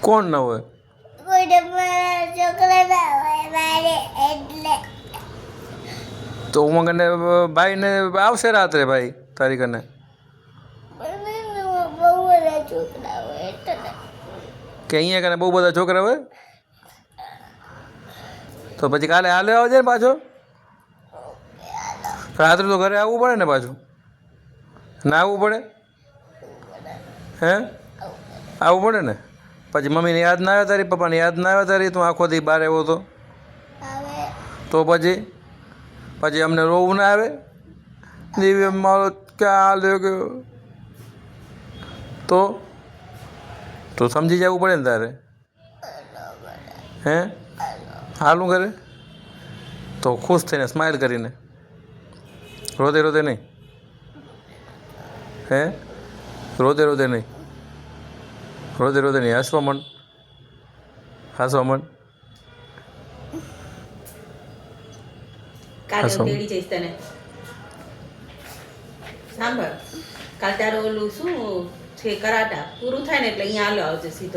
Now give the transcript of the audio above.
કોણ ના હોય? તો ઉમંગ અને ભાઈને આવશે રાત્રે ભાઈ તારી કને. કે અહીંયા કને બહુ બધા છોકરા હોય તો પછી કાલે હાલે આવજે ને પાછો. રાત્રે તો ઘરે આવવું પડે ને પાછું. ના આવવું પડે? હે આવવું પડે ને. પછી મમ્મીને યાદ ના આવે તારી, પપ્પાને યાદ ના આવે તારી, તું આખો દી બહાર આવ્યો તો પછી અમને રોવું ના આવે? દિવ્ય મારો ક્યાં હાલ્યો ગયો? તો સમજી જવું પડે ને તારે. હે હાલું કરે તો ખુશ થઈને સ્માઇલ કરીને, રોતે રોતે નહીં. હે રોતે રોતે નહીં, રોતે રોતે નહીં, હસવા માંડ, હસવા માંડ. કાલે હું તેડી જઈશ તને. સાંભળ, કાલ તારું ઓલું શું છે કરાટા પૂરું થાય ને એટલે અહીંયા હાલો આવજે સીધો.